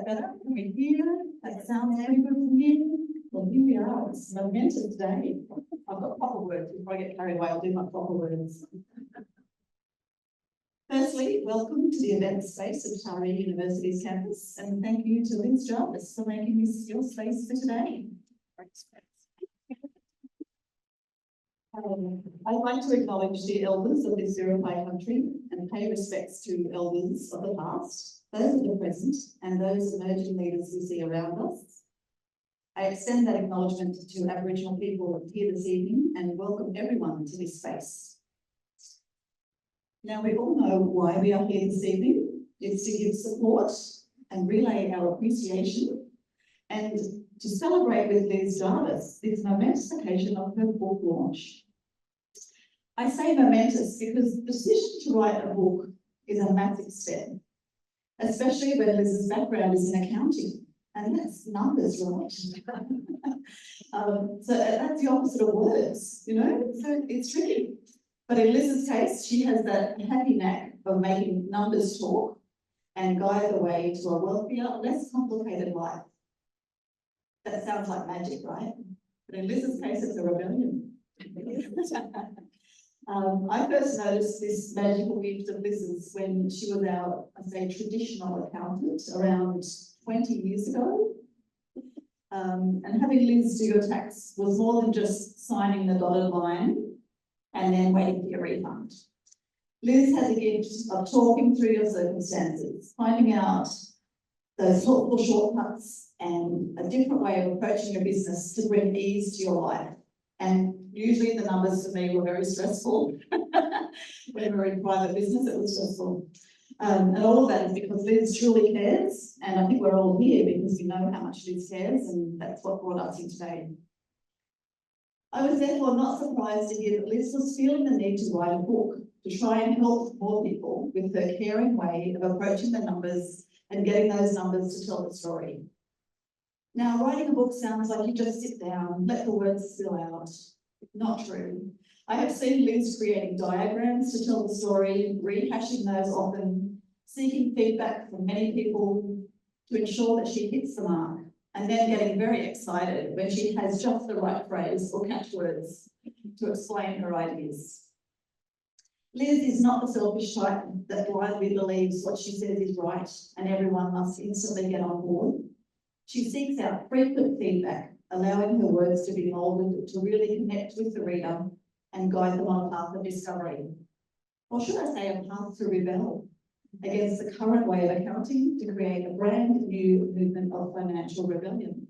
that better? Can we hear? That sounds very good from you. Well, here we are. It's a momentous day. I've got proper words. Before I get carried away, I'll do my proper words. Firstly, welcome to the event space of Taree University's campus, and thank you to Liz Jarvis for making this your space for today. I'd like to acknowledge the elders of this European country and pay respects to elders of the past, those of the present, and those emerging leaders we see around us. I extend that acknowledgement to Aboriginal people here this evening and welcome everyone to this space. Now, we all know why we are here this evening. It's to give support and relay our appreciation and to celebrate with Liz Jarvis this momentous occasion of her book launch. I say momentous because the decision to write a book is a massive step, especially when Liz's background is in accounting, and that's numbers, right? So that's the opposite of words, you know, so it's tricky. But in Liz's case, she has that happy knack of making numbers talk and guide the way to a wealthier, less complicated life. That sounds like magic, right? But in Liz's case, it's a rebellion. I first noticed this magical gift of Liz's when she was our, I say, traditional accountant around 20 years ago. And having Liz do your tax was more than just signing the dotted line and then waiting for your refund. Liz has a gift of talking through your circumstances, finding out those helpful shortcuts and a different way of approaching your business to bring ease to your life. And usually the numbers for me were very stressful. When we were in private business, it was stressful. And all of that is because Liz truly cares. And I think we're all here because we know how much Liz cares, and that's what brought us here today. I was therefore not surprised to hear that Liz was feeling the need to write a book to try and help more people with her caring way of approaching the numbers and getting those numbers to tell the story. Now, writing a book sounds like you just sit down, let the words spill out. Not true. I have seen Liz creating diagrams to tell the story, rehashing those often, seeking feedback from many people to ensure that she hits the mark, and then getting very excited when she has just the right phrase or catchwords to explain her ideas. Liz is not the selfish type that blindly believes what she says is right and everyone must instantly get on board. She seeks out frequent feedback, allowing her words to be moulded to really connect with the reader and guide them on a path of discovery. Or should I say a path to rebel against the current way of accounting to create a brand new movement of financial rebellion.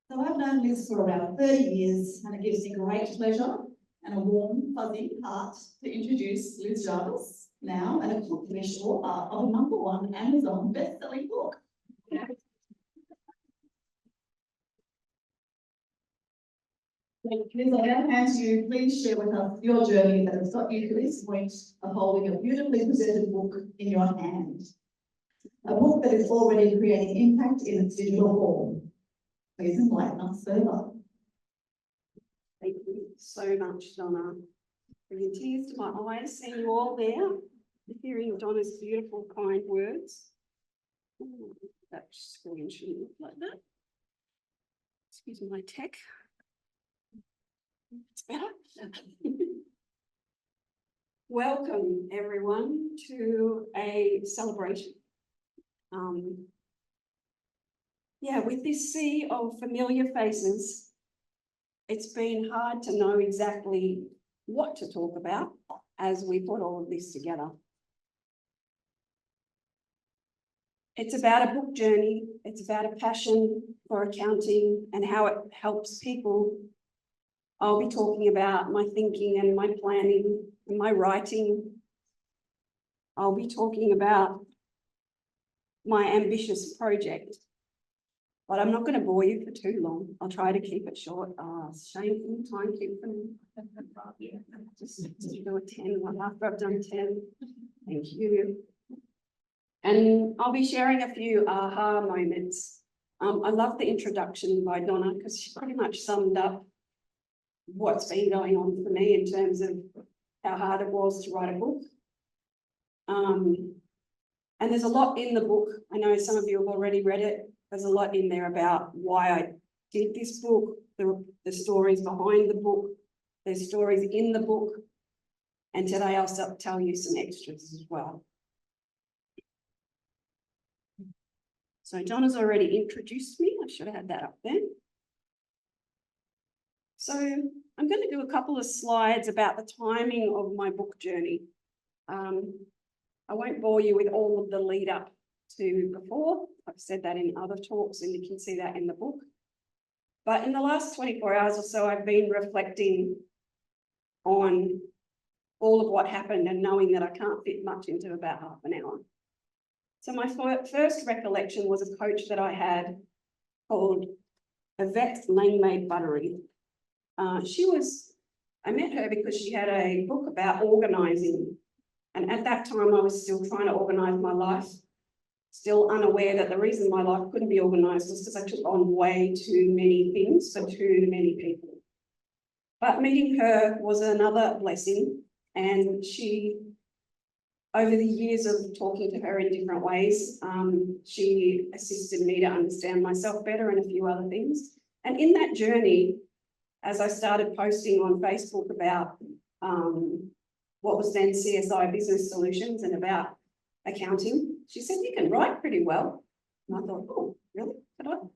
So I've known Liz for around 30 years, and it gives me great pleasure and a warm, fuzzy heart to introduce Liz Jarvis, now an accomplished author of a #1 Amazon best-selling book. Liz, I now hand to you. Please share with us your journey that has got you to this point of holding a beautifully presented book in your hand. A book that is already creating impact in its digital form. Please enlighten us further. Thank you so much, Donna. Bringing tears to my eyes, seeing you all there, hearing Donna's beautiful, kind words. That screen shouldn't look like that. Excuse my tech. It's better. Welcome, everyone, to a celebration. With this sea of familiar faces, it's been hard to know exactly what to talk about as we put all of this together. It's about a book journey. It's about a passion for accounting and how it helps people. I'll be talking about my thinking and my planning and my writing. I'll be talking about my ambitious project, but I'm not going to bore you for too long. I'll try to keep it short. Shameful timekeeping. Just do a 10 after I've done 10. Thank you. And I'll be sharing a few aha moments. I love the introduction by Donna because she pretty much summed up what's been going on for me in terms of how hard it was to write a book. And there's a lot in the book. I know some of you have already read it. There's a lot in there about why I did this book, the stories behind the book, there's stories in the book. And today I'll tell you some extras as well. So Donna's already introduced me. I should have had that up there. So I'm going to do a couple of slides about the timing of my book journey. I won't bore you with all of the lead up to before. I've said that in other talks and you can see that in the book. But in the last 24 hours or so, I've been reflecting on all of what happened and knowing that I can't fit much into about half an hour. So my first recollection was a coach that I had called Yvette Langmaid Buttery. I met her because she had a book about organising. And at that time, I was still trying to organise my life, still unaware that the reason my life couldn't be organised was because I took on way too many things for too many people. But meeting her was another blessing. And she, over the years of talking to her in different ways, she assisted me to understand myself better and a few other things. And in that journey, as I started posting on Facebook about what was then CSI Business Solutions and about accounting, she said, you can write pretty well. And I thought, oh, really?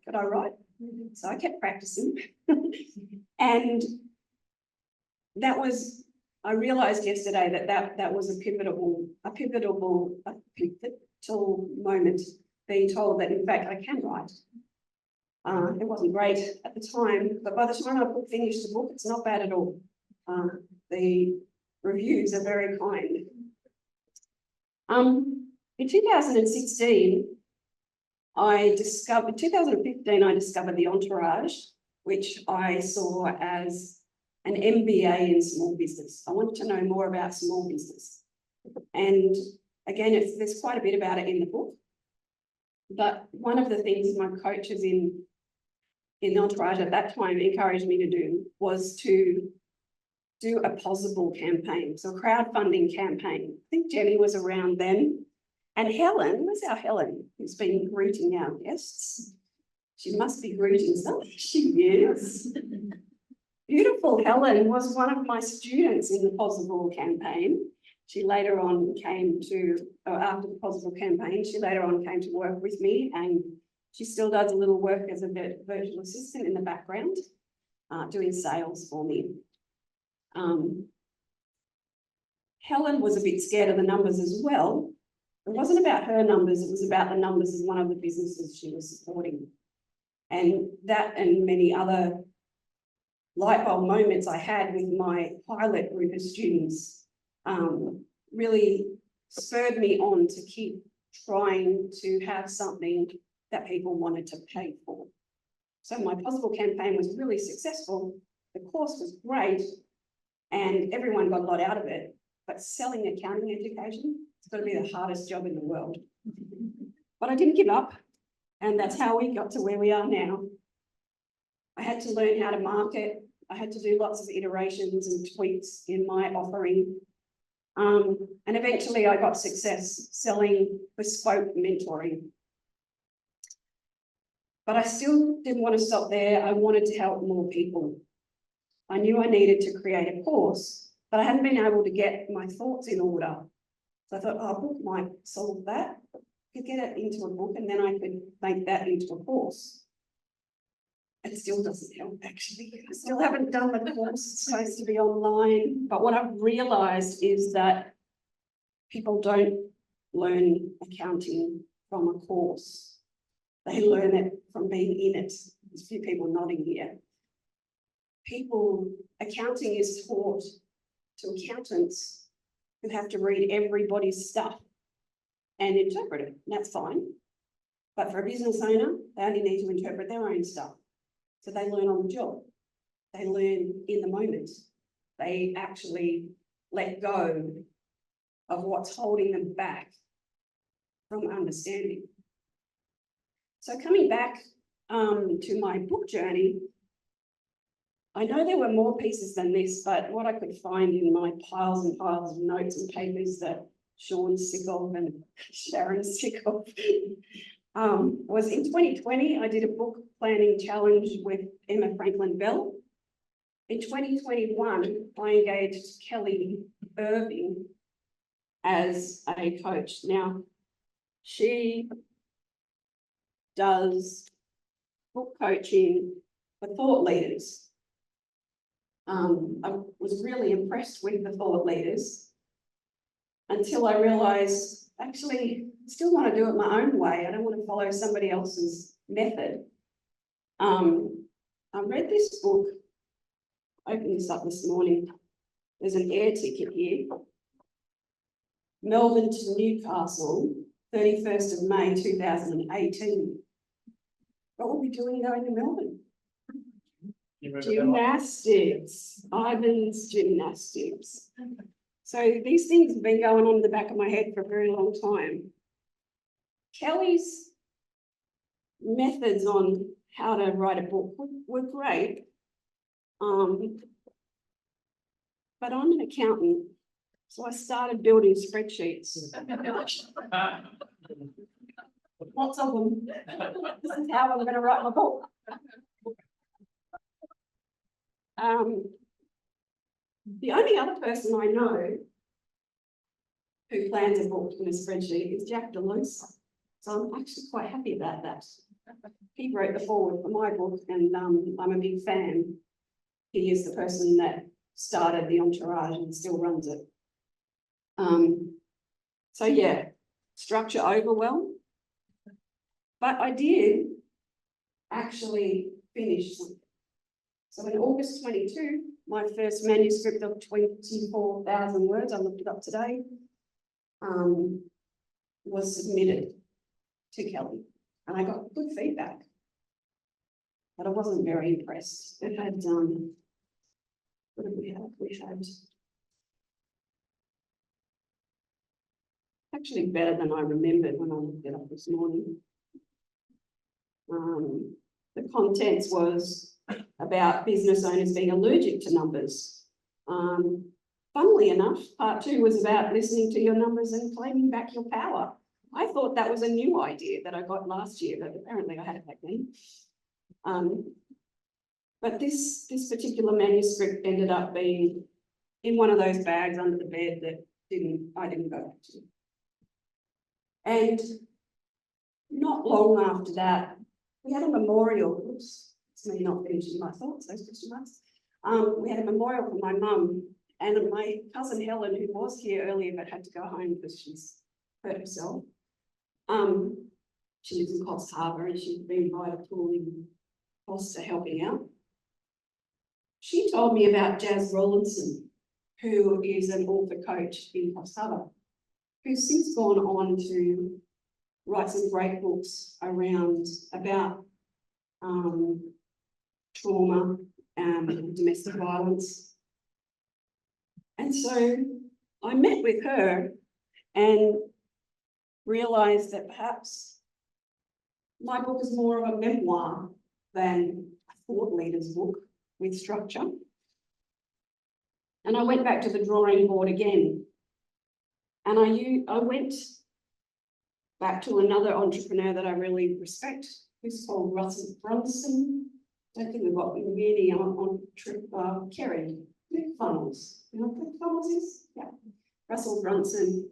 Could I write? So I kept practicing. And I realized yesterday that was a pivotal moment, being told that in fact I can write. It wasn't great at the time, but by the time I finished the book, it's not bad at all. The reviews are very kind. In 2016, 2015, I discovered the Entourage, which I saw as an MBA in small business. I wanted to know more about small business. And again, there's quite a bit about it in the book. But one of the things my coaches in Entourage at that time encouraged me to do was to do a possible campaign, so a crowdfunding campaign. I think Jenny was around then. And Helen, where's our Helen, who's been greeting our guests? She must be greeting somebody. She is. Beautiful Helen was one of my students in the Possible campaign. She later on came to, after the Possible campaign, she later on came to work with me, and she still does a little work as a virtual assistant in the background, doing sales for me. Helen was a bit scared of the numbers as well. It wasn't about her numbers, it was about the numbers of one of the businesses she was supporting. And that and many other light bulb moments I had with my pilot group of students really spurred me on to keep trying to have something that people wanted to pay for. So my Possible campaign was really successful. The course was great and everyone got a lot out of it, but selling accounting education, it's got to be the hardest job in the world. But I didn't give up, and that's how we got to where we are now. I had to learn how to market. I had to do lots of iterations and tweaks in my offering. And eventually I got success selling bespoke mentoring. But I still didn't want to stop there. I wanted to help more people. I knew I needed to create a course, but I hadn't been able to get my thoughts in order. So I thought, oh, a book might solve that. I could get it into a book and then I could make that into a course. It still doesn't help, actually. I still haven't done the course. It's supposed to be online. But what I've realised is that people don't learn accounting from a course. They learn it from being in it. There's a few people nodding here. Accounting is taught to accountants who have to read everybody's stuff and interpret it, and that's fine. But for a business owner, they only need to interpret their own stuff. So they learn on the job. They learn in the moment. They actually let go of what's holding them back from understanding. So coming back to my book journey, I know there were more pieces than this, but what I could find in my piles and piles of notes and papers that Sean's sick of and Sharon's sick of, was in 2020, I did a book planning challenge with Emma Franklin Bell. In 2021, I engaged Kelly Irving as a coach. Now, she does book coaching for thought leaders. I was really impressed with the thought leaders until I realized, actually, I still want to do it my own way. I don't want to follow somebody else's method. I read this book, opened this up this morning. There's an air ticket here. Melbourne to Newcastle, 31st of May, 2018. What were we doing going to Melbourne? Gymnastics, Ivan's gymnastics. So these things have been going on in the back of my head for a very long time. Kelly's methods on how to write a book were great. But I'm an accountant, so I started building spreadsheets. Lots of them. This is how I'm going to write my book. The only other person I know who plans a book in a spreadsheet is Jack DeLuce. So I'm actually quite happy about that. He wrote the foreword for my book, and I'm a big fan. He is the person that started the Entourage and still runs it. So yeah, structure overwhelm. But I did actually finish something. So in August 22, my first manuscript of 24,000 words, I looked it up today, was submitted to Kelly, and I got good feedback, but I wasn't very impressed. It had, what did we have? We had actually better than I remembered when I looked it up this morning. The contents was about business owners being allergic to numbers. Funnily enough, part 2 was about listening to your numbers and claiming back your power. I thought that was a new idea that I got last year, but apparently I had it back then. But this particular manuscript ended up being in one of those bags under the bed that I didn't go back to. And not long after that, we had a memorial. Oops, it's me not finishing my thoughts, those question marks. We had a memorial for my mum, and my cousin Helen, who was here earlier but had to go home because she's hurt herself. She lives in Coffs Harbour, and she'd been by a pool in Foster helping out. She told me about Jazz Rollinson, who is an author coach in Coffs Harbour, who's since gone on to write some great books about trauma and domestic violence. And so I met with her and realised that perhaps my book is more of a memoir than a thought leader's book with structure. And I went back to the drawing board again. And I went back to another entrepreneur that I really respect, who's called Russell Brunson. I don't think we've got really on trip, Kerry, ClickFunnels. You know what ClickFunnels is? Yeah. Russell Brunson,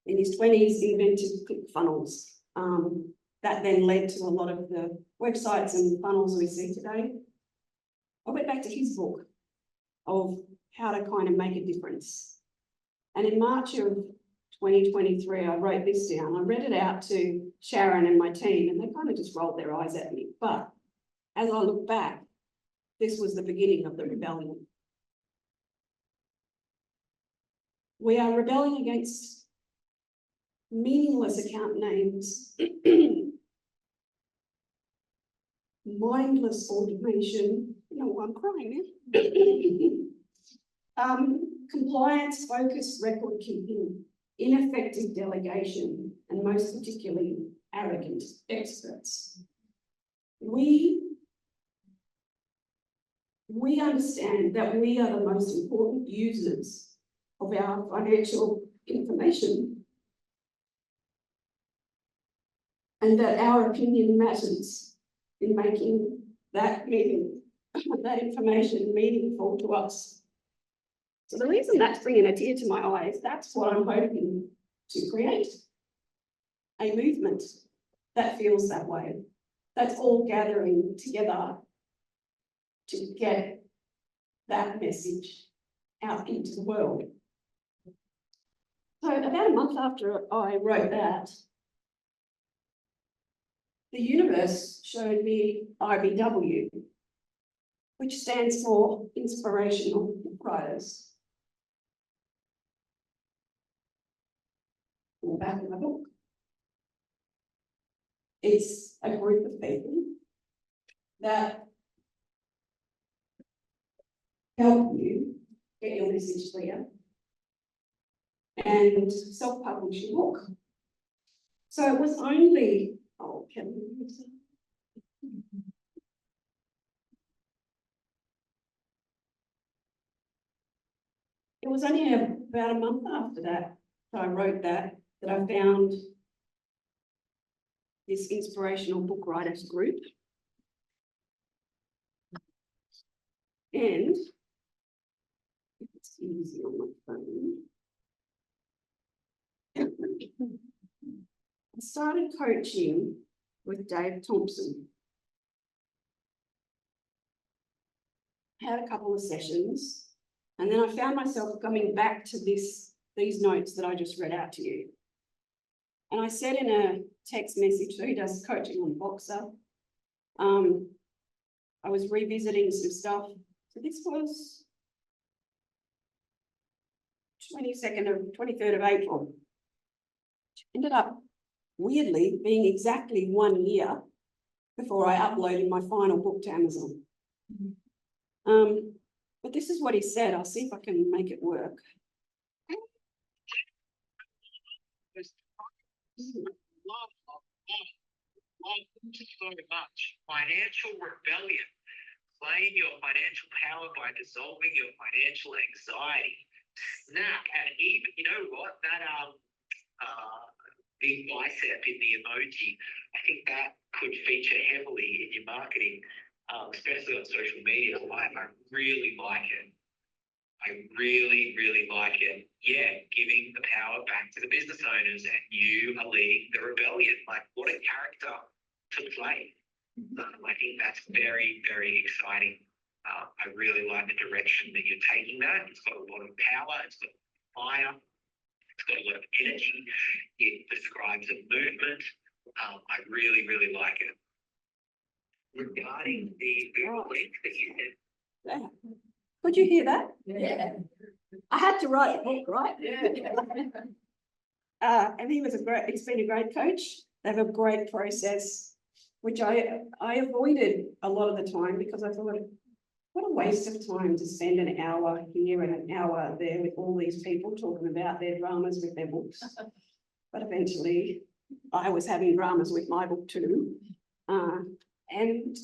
in his 20s, invented ClickFunnels. That then led to a lot of the websites and funnels we see today. I went back to his book of how to kind of make a difference. And in March of 2023, I wrote this down. I read it out to Sharon and my team, and they kind of just rolled their eyes at me. But as I look back, this was the beginning of the rebellion. We are rebelling against meaningless account names, mindless automation. No, I'm crying now. Compliance-focused record keeping, ineffective delegation, and most particularly arrogant experts. We understand that we are the most important users of our financial information, and that our opinion matters in making that meaning, that information meaningful to us. So the reason that's bringing a tear to my eye is that's what I'm hoping to create. A movement that feels that way, that's all gathering together to get that message out into the world. So about a month after I wrote that, the universe showed me IBW, which stands for Inspirational Writers. In the back of my book. It's a group of people that help you get your message clear and self-publish your book. So it was only, oh, can we use that? It was only about a month after that I wrote that I found this inspirational book writers group. And if it's easy on my phone, I started coaching with Dave Thompson. Had a couple of sessions, and then I found myself coming back to these notes that I just read out to you. And I said in a text message, so he does coaching on Boxer, I was revisiting some stuff. So this was 23rd of April. Ended up weirdly being exactly 1 year before I uploaded my final book to Amazon. But this is what he said. I'll see if I can make it work. So much financial rebellion. Claim your financial power by dissolving your financial anxiety. Snap, and even, you know what, that big bicep in the emoji, I think that could feature heavily in your marketing, especially on social media. I really like it. I really, really like it. Yeah, giving the power back to the business owners, and you are leading the rebellion. Like, what a character to play. I think that's very, very exciting. I really like the direction that you're taking that. It's got a lot of power, it's got fire, it's got a lot of energy. It describes a movement. I really, really like it. Regarding the link that you said. Could you hear that? Yeah. I had to write a book, right? Yeah. And he was he's been a great coach. They have a great process, which I avoided a lot of the time because I thought, what a waste of time to spend an hour here and an hour there with all these people talking about their dramas with their books. But eventually I was having dramas with my book too. And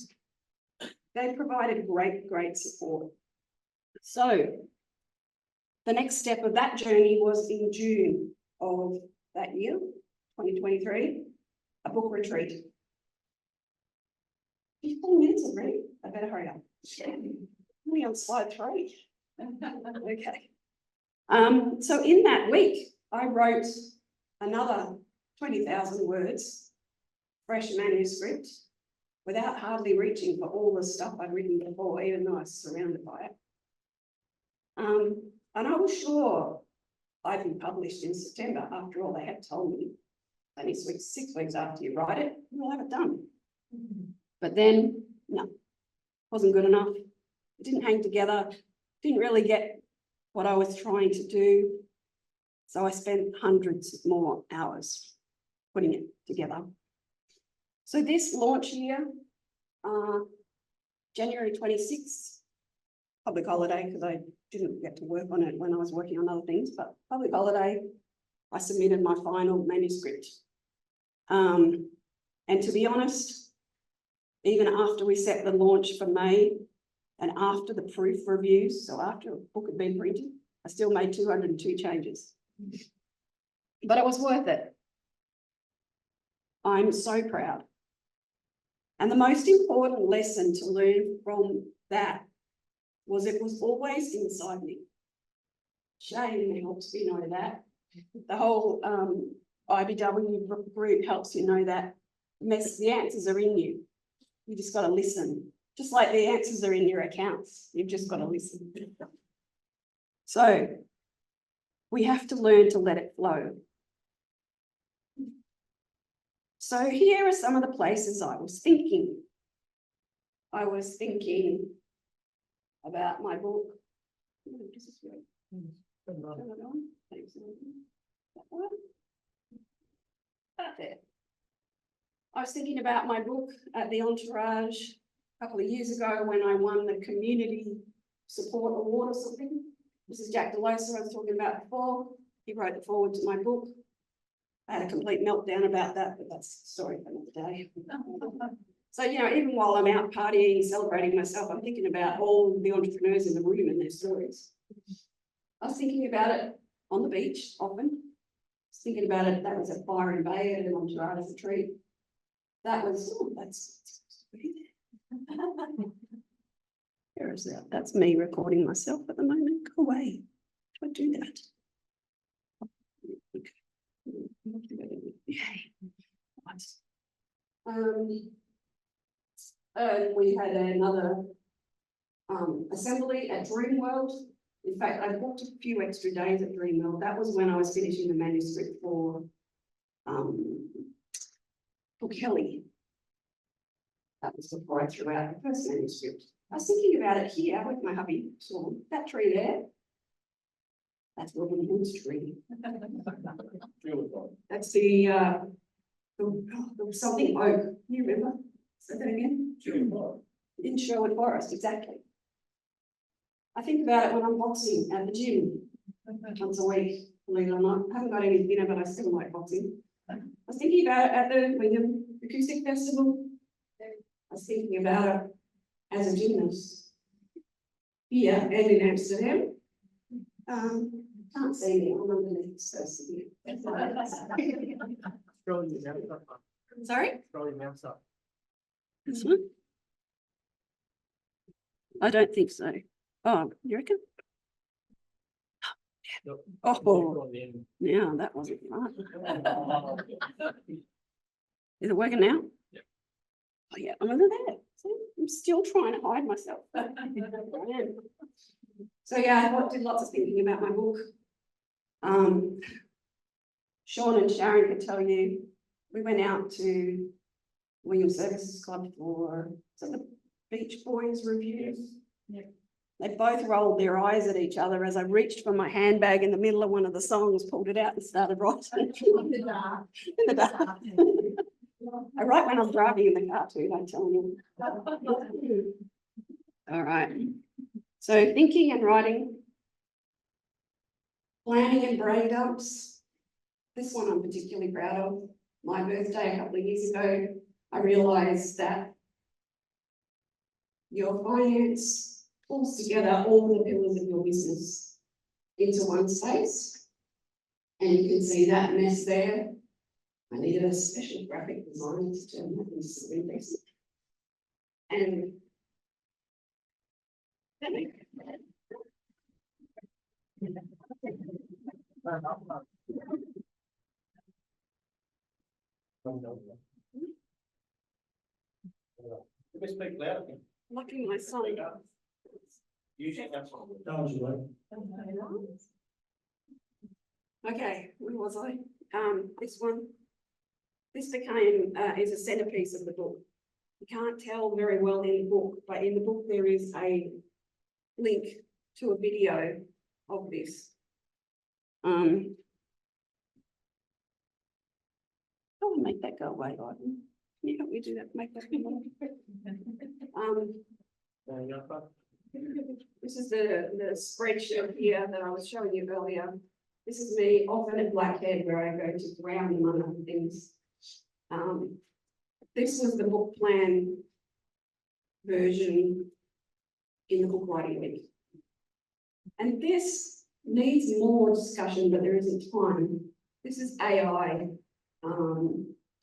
they provided great support. So the next step of that journey was in June of that year, 2023, a book retreat. 15 minutes already. I better hurry up. We're on slide 3. Okay. So in that week, I wrote another 20,000 words, fresh manuscript, without hardly reaching for all the stuff I'd written before, even though I was surrounded by it. And I was sure I'd be published in September. After all, they had told me only 6 weeks after you write it, you'll have it done. But then, no, wasn't good enough. It didn't hang together, didn't really get what I was trying to do. So I spent hundreds more hours putting it together. So this launch year, January 26th, public holiday, because I didn't get to work on it when I was working on other things, but public holiday, I submitted my final manuscript. And to be honest, even after we set the launch for May and after the proof reviews, so after a book had been printed, I still made 202 changes. But it was worth it. I'm so proud. And the most important lesson to learn from that was it was always inside me. Shane helps me know that. The whole IBW group helps you know that. The answers are in you. You just got to listen. Just like the answers are in your accounts. You've just got to listen. So we have to learn to let it flow. So here are some of the places I was thinking. I was thinking about my book. I was thinking about my book at the Entourage a couple of years ago when I won the Community Support Award or something. This is Jack Delosa I was talking about before. He wrote the foreword to my book. I had a complete meltdown about that, but that's a story for another day. So, you know, even while I'm out partying, celebrating myself, I'm thinking about all the entrepreneurs in the room and their stories. I was thinking about it on the beach often. I was thinking about it, that was at Byron Bay at an Entourage retreat. That was, oh, that's where is that? That's me recording myself at the moment. Go away. Do I do that? We had another assembly at Dreamworld. In fact, I booked a few extra days at Dreamworld. That was when I was finishing the manuscript for Kelly. That was before I threw out the first manuscript. I was thinking about it here with my hubby. So that tree there, that's Robin Hood's tree. That's the something oak. Can you remember? Say that again. In Sherwood Forest, exactly. I think about it when I'm boxing at the gym once a week, believe it or not. I haven't got any dinner, but I still like boxing. I was thinking about it at the Wingham Acoustic Festival. I was thinking about it as a gymnast here and in Amsterdam. Can't see me, I'm underneath, so severe. Sorry? This one? I don't think so. Oh, you reckon? Oh, yeah, that wasn't fun. Is it working now? Yeah. Oh, yeah, I'm under there. See, I'm still trying to hide myself. So yeah, I did lots of thinking about my book. Sean and Sharon could tell you, we went out to William Services Club for the Beach Boys reviews. Yeah. They both rolled their eyes at each other as I reached for my handbag in the middle of one of the songs, pulled it out and started writing. In the dark. In the dark. I write when I'm driving in the car too, don't tell me. All right. So thinking and writing, planning and brain dumps. This one I'm particularly proud of. My birthday a couple of years ago, I realised that your finance pulls together all the pillars of your business into one space. And you can see that mess there. I needed a special graphic designer to turn that into something basic. And lucky my son. Okay, where was I? This one. This became is a centerpiece of the book. You can't tell very well in the book, but in the book there is a link to a video of this. How do I make that go away, Ivan? Can you help me do that? Make that go away? This is the spreadsheet here that I was showing you earlier. This is me often at Blackhead where I go to ground among other things. This was the book plan version in the book writing week. And this needs more discussion, but there isn't time. This is AI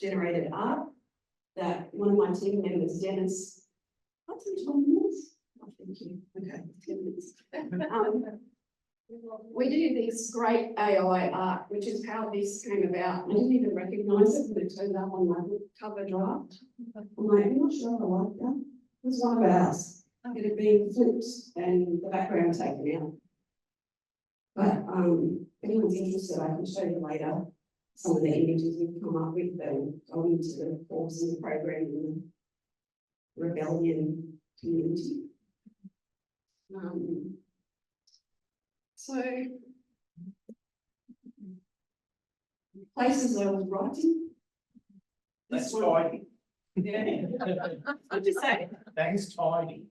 generated art that one of my team members, Dennis, what's in 20 minutes? Oh, thank you. Okay, 10 minutes. We do this great AI art, which is how this came about. I didn't even recognise it when it turned up on my book cover draft. I'm like, I'm not sure I like that. It was one of ours. It had been flipped and the background taken out. But if anyone's interested, I can show you later some of the images we've come up with and go into the course and the program in the rebellion community. So places I was writing. That's This one. tidy. Yeah. I'll just say That is tidy.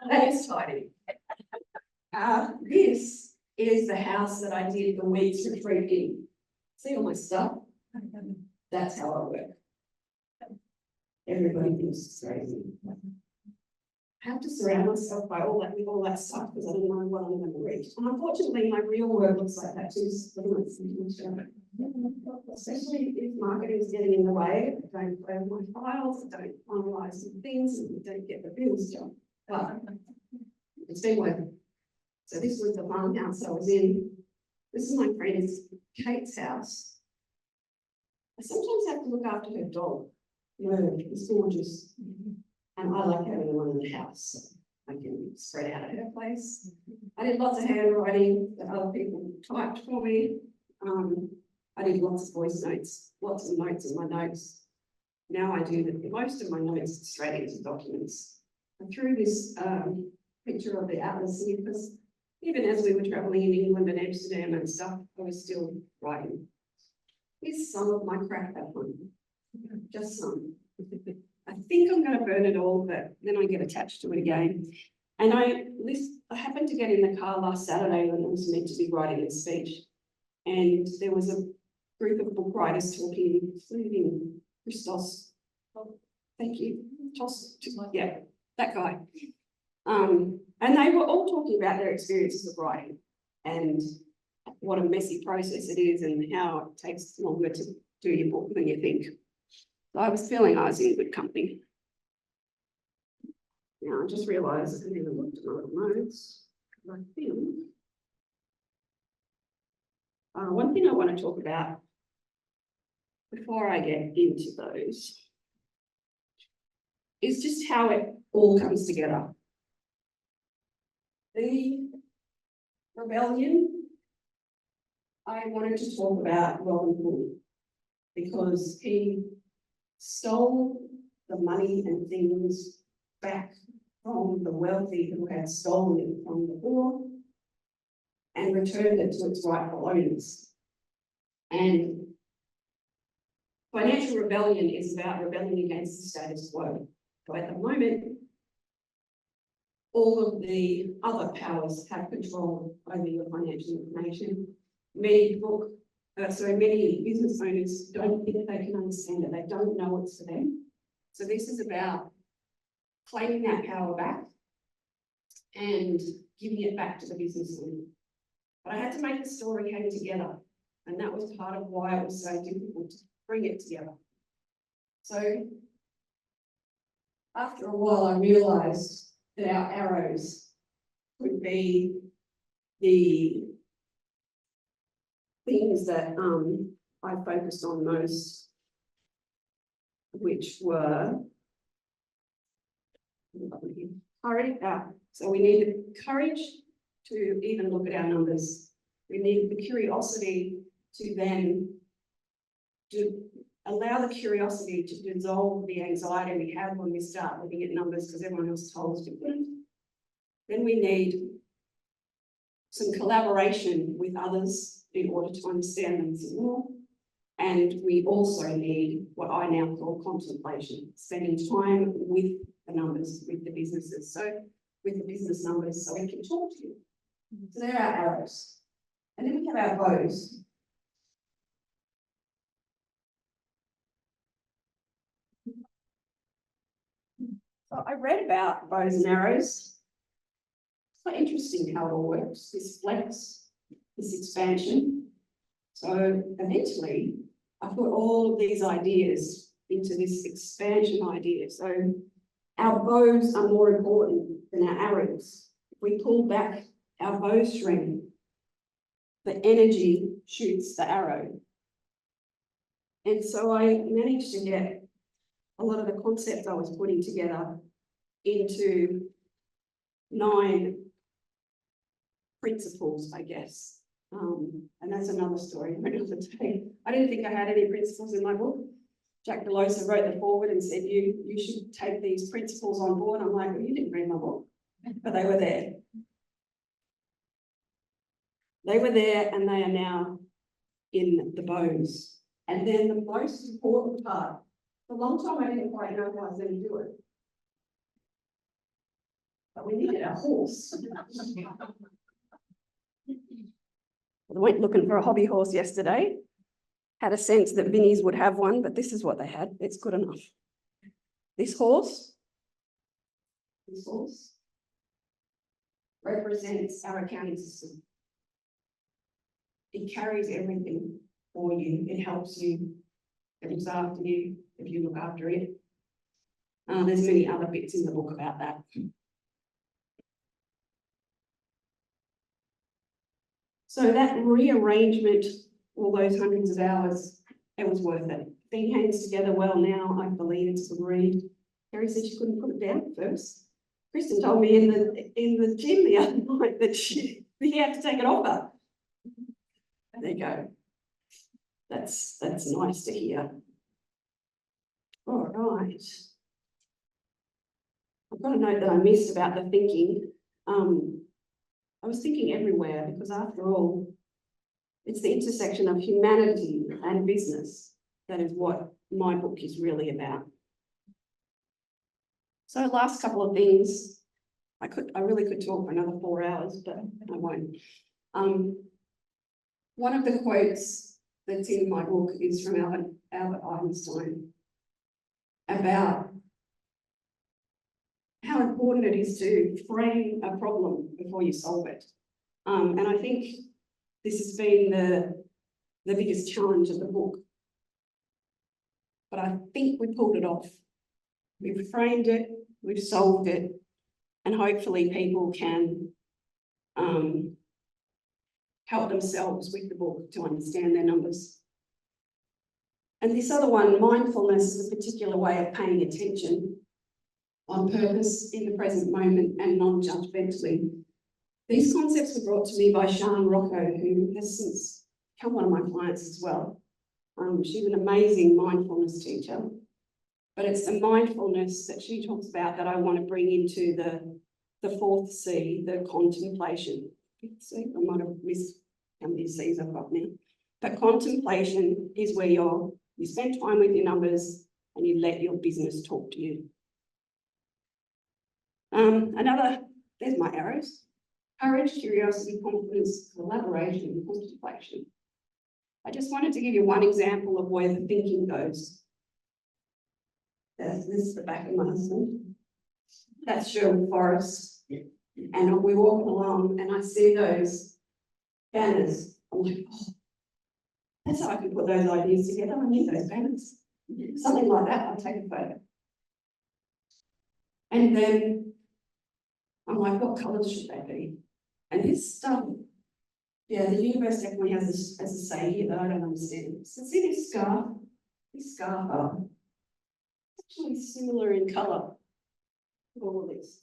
that is tidy. This is the house that I did the week's retreat in. See all my stuff? That's how I work. Everybody thinks it's crazy. I have to surround myself by all that with all that stuff because I don't know what I'm going to reach. And unfortunately, my real work looks like that too. Especially if marketing is getting in the way, I don't play with my files, I don't finalize some things, and I don't get the bills done. But it's been working. So this was the farmhouse I was in. This is my friend Kate's house. I sometimes have to look after her dog. Merv, it's gorgeous. And I like having one in the house. So I can spread out at her place. I did lots of handwriting that other people typed for me. I did lots of voice notes, lots of notes in my notes. Now I do most of my notes straight into documents. I threw this picture of the Atlas here because even as we were traveling in England and Amsterdam and stuff, I was still writing. Here's some of my crap at home, just some. I think I'm going to burn it all, but then I get attached to it again. And I happened to get in the car last Saturday when I was meant to be writing a speech. And there was a group of book writers talking, including Christos. Oh, thank you. Yeah, that guy. And they were all talking about their experiences of writing and what a messy process it is and how it takes longer to do your book than you think. So I was feeling I was in good company. Now I just realised I haven't even looked at my little notes. I think one thing I want to talk about before I get into those is just how it all comes together. The rebellion, I wanted to talk about Robin Hood because he stole the money and things back from the wealthy who had stolen it from the poor and returned it to its rightful owners. And financial rebellion is about rebelling against the status quo. So at the moment, all of the other powers have control over your financial information. Many business owners don't think they can understand it. They don't know it's for them. So this is about claiming that power back and giving it back to the business owner. But I had to make the story hang together. And that was part of why it was so difficult to bring it together. So after a while, I realised that our arrows would be the things that I focused on most, which were courage. So we needed courage to even look at our numbers. We needed the curiosity to then allow the curiosity to dissolve the anxiety we have when we start looking at numbers because everyone else told us we couldn't. Then we need some collaboration with others in order to understand them some more. And we also need what I now call contemplation, spending time with the numbers, with the businesses, so with the business numbers, so we can talk to you. So they're our arrows. And then we have our bows. So I read about bows and arrows. It's quite interesting how it all works, this flex, this expansion. So eventually I put all of these ideas into this expansion idea. So our bows are more important than our arrows. If we pull back our bowstring, the energy shoots the arrow. And so I managed to get a lot of the concepts I was putting together into 9 principles, I guess. And that's another story for another day. I didn't think I had any principles in my book. Jack Delosa wrote the foreword and said, you should take these principles on board. I'm like, well, you didn't read my book, but they were there. They were there and they are now in the bows. And then the most important part, for a long time I didn't quite know how I was going to do it. But we needed a horse. I went looking for a hobby horse yesterday. Had a sense that Vinnie's would have one, but this is what they had. It's good enough. This horse represents our accounting system. It carries everything for you. It helps you. It looks after you if you look after it. There's many other bits in the book about that. So that rearrangement, all those hundreds of hours, it was worth it. Thing hangs together well now. I believe it's a good read. Terry said she couldn't put it down at first. Kristen told me in the gym the other night that he had to take it off her. There you go. That's nice to hear. All right. I've got a note that I missed about the thinking. I was thinking everywhere because after all, it's the intersection of humanity and business that is what my book is really about. So last couple of things, I really could talk for another 4 hours, but I won't. One of the quotes that's in my book is from Albert Einstein about how important it is to frame a problem before you solve it. And I think this has been the biggest challenge of the book. But I think we pulled it off. We've framed it, we've solved it, and hopefully people can help themselves with the book to understand their numbers. And this other one, mindfulness, is a particular way of paying attention on purpose in the present moment and non-judgmentally. These concepts were brought to me by Sian Rocco, who has since become one of my clients as well. She's an amazing mindfulness teacher, but it's the mindfulness that she talks about that I want to bring into the 4th C, the contemplation. See, I might have missed how many C's I've got now. But contemplation is where you spend time with your numbers and you let your business talk to you. There's my arrows. Courage, curiosity, confidence, collaboration, contemplation. I just wanted to give you one example of where the thinking goes. This is the back of my husband. That's Sherwood Forest. And we're walking along and I see those banners. I'm like, oh, that's how I can put those ideas together. I need those banners. Something like that, I'll take a photo. And then I'm like, what colours should they be? And this stuff, yeah, the universe definitely has a say here that I don't understand. So see this scarf? This scarf, it's actually similar in colour to all of this.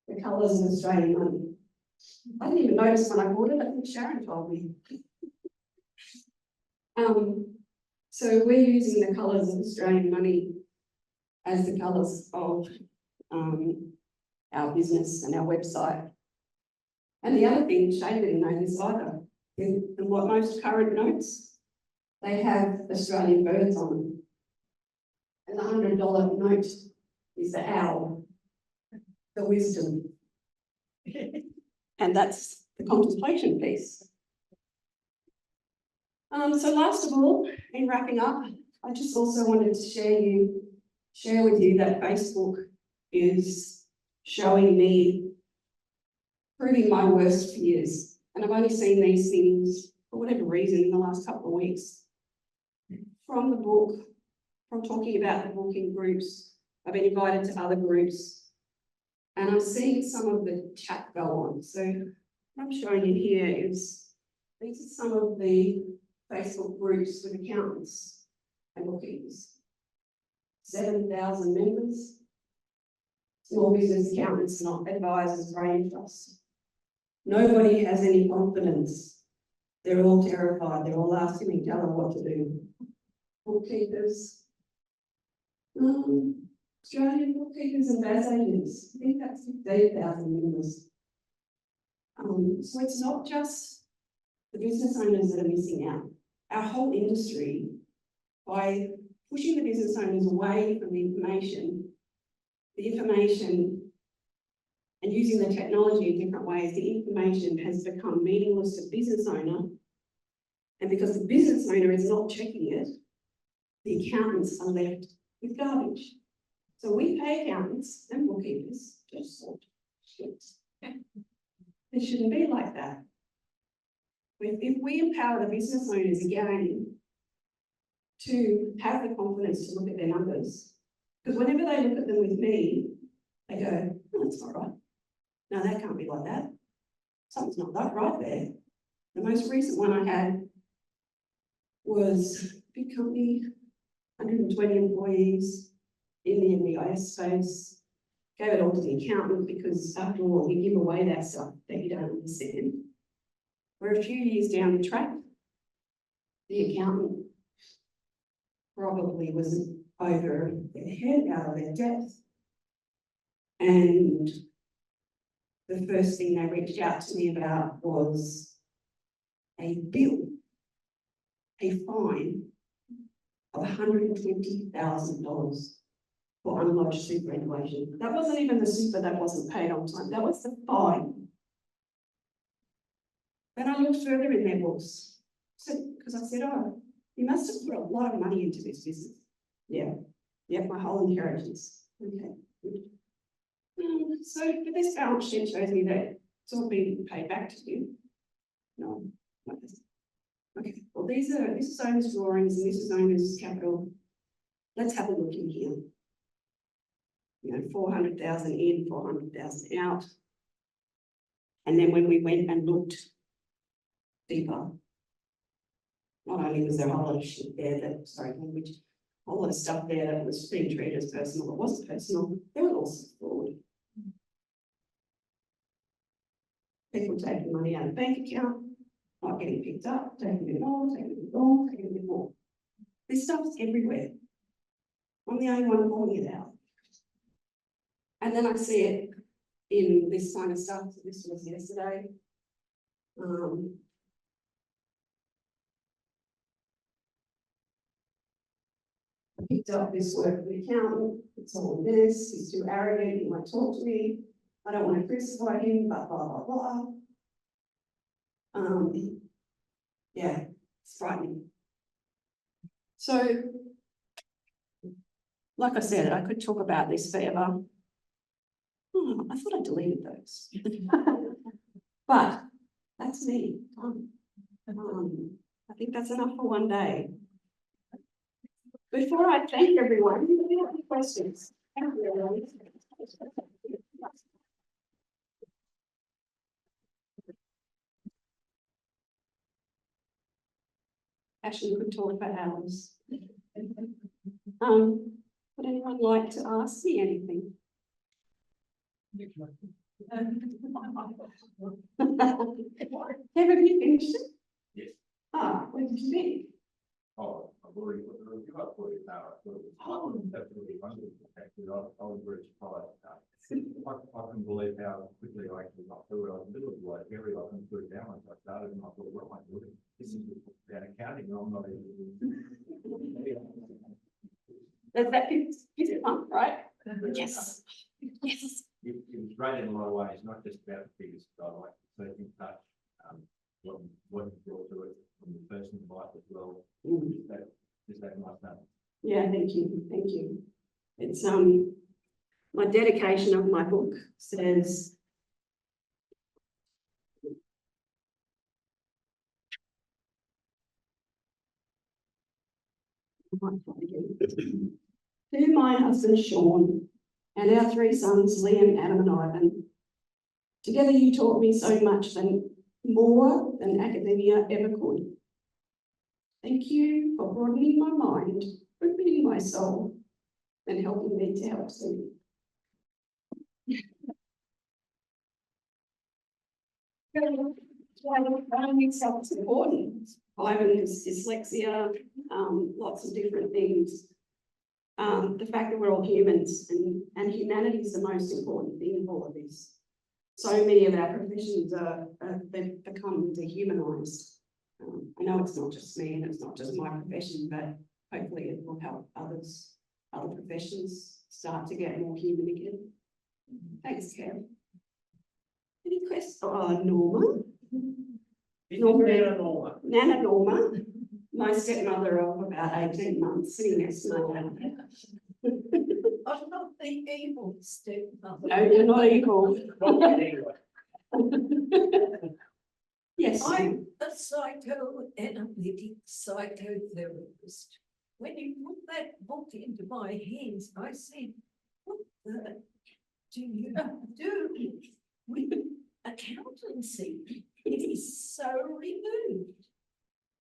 The colours of Australian money. I didn't even notice when I bought it. I think Sharon told me. So we're using the colours of Australian money as the colours of our business and our website. And the other thing, Shane didn't know this either, in what most current notes, they have Australian birds on them. And the $100 note is the owl, the wisdom. And that's the contemplation piece. So last of all, in wrapping up, I just also wanted to share with you that Facebook is showing me, proving my worst fears. And I've only seen these things, for whatever reason, in the last couple of weeks. from the book, from talking about the book in groups, I've been invited to other groups, and I'm seeing some of the chat go on. So what I'm showing you here is, these are some of the Facebook groups with accountants and bookkeepers. 7,000 members. Small business accountants, not advisors, brain trust. Nobody has any confidence. They're all terrified. They're all asking me, tell them what to do. Bookkeepers. Australian bookkeepers and BAS agents. I think that's 15,000 members. So it's not just the business owners that are missing out. Our whole industry, by pushing the business owners away from the information and using the technology in different ways, the information has become meaningless to the business owner. And because the business owner is not checking it, the accountants are left with garbage. So we pay accountants and bookkeepers to sort shit. It shouldn't be like that. If we empower the business owners again to have the confidence to look at their numbers, because whenever they look at them with me, they go, oh, that's not right. No, that can't be like that. Something's not that right there. The most recent one I had was a big company, 120 employees in the MEIS space. Gave it all to the accountant because after all, we give away that stuff that you don't understand. We're a few years down the track. The accountant probably was over their head, out of their depth. And the first thing they reached out to me about was a bill, a fine of $120,000 for unlodged superannuation. That wasn't even the super that wasn't paid on time. That was the fine. Then I looked further in their books, because I said, oh, you must have put a lot of money into this business. Yeah, my whole inheritance. Okay, good. So, but this balance sheet shows me that it's all been paid back to you. No, like this. Okay, well, this is owner's drawings and this is owner's capital. Let's have a look in here. You know, 400,000 in, 400,000 out. And then when we went and looked deeper, not only was there a whole lot of shit there that, sorry, language, a whole lot of stuff there that was being treated as personal, but wasn't personal, there was also fraud. People taking money out of the bank account, not getting picked up, taking it all, taking it all, taking it all. This stuff's everywhere. I'm the only one calling it out. And then I see it in this kind of stuff. This was yesterday. I picked up this work with the accountant. It's all this. He's too arrogant. He won't talk to me. I don't want to crucify him, but blah, blah, blah. Yeah, it's frightening. So, like I said, I could talk about this forever. I thought I deleted those. But that's me. I think that's enough for one day. Before I thank everyone, do you have any questions? Thank you, everyone. Actually, we could talk for hours. Would anyone like to ask me anything? Have you finished it? Yes. Ah, what did you think? Oh, I've already put the review up for you now. That's really wonderful. Actually, I was very surprised. I couldn't believe how quickly I actually got through it. I was a little like very often put it down once I started and I thought, what am I doing? This is about accounting. I'm not even. That fifth month, right? Yes. Yes. It was great in a lot of ways, not just about the figures, but I like to keep in touch what you brought to it from the personal life as well. Just that nice stuff. Yeah, thank you. Thank you. It's my dedication of my book says To my husband Sean and our 3 sons, Liam, Adam and Ivan. Together you taught me so much more than academia ever could. Thank you for broadening my mind, opening my soul, and helping me to help someone. Self-supporting. Ivan's dyslexia, lots of different things. The fact that we're all humans and humanity is the most important thing of all of this. So many of our professions they've become dehumanized. I know it's not just me and it's not just my profession, but hopefully it will help other professions start to get more human again. Thanks, Kev. Any questions? Oh, Norma. Nana Norma, my stepmother of about 18 months, sitting next to me. I'm not the evil stepmother. No, you're not equal. Yes. I'm a psychoanalytic psychotherapist. When you put that book into my hands, I said, what the do you do with accountancy? It is so removed.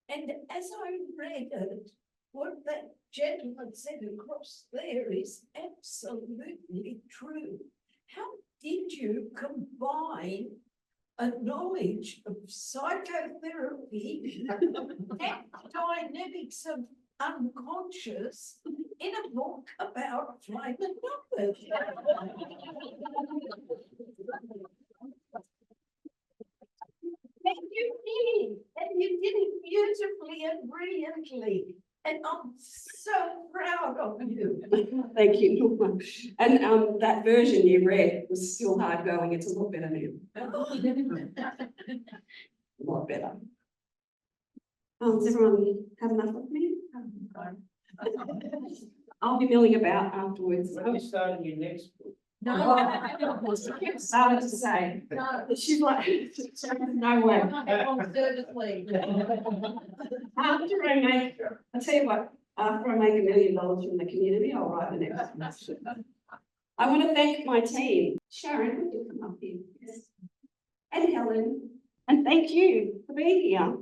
And as I read it, what that gentleman said across there is absolutely true. How did you combine a knowledge of psychotherapy and dynamics of unconscious in a book about flying numbers? And you did, and you did it beautifully and brilliantly. And I'm so proud of you. Thank you, Norma. And that version you read was still hard going. It's a lot better now. A lot better. Does everyone have enough of me? I'll be milling about afterwards. When are you starting your next book? No, Started to say. no. She's like, no way. On service leave. After I make, I'll tell you what, after I make $1 million from the community, I'll write the next one. I want to thank my team. Sharon, would you come up here? Yes. And Helen. And thank you for being here.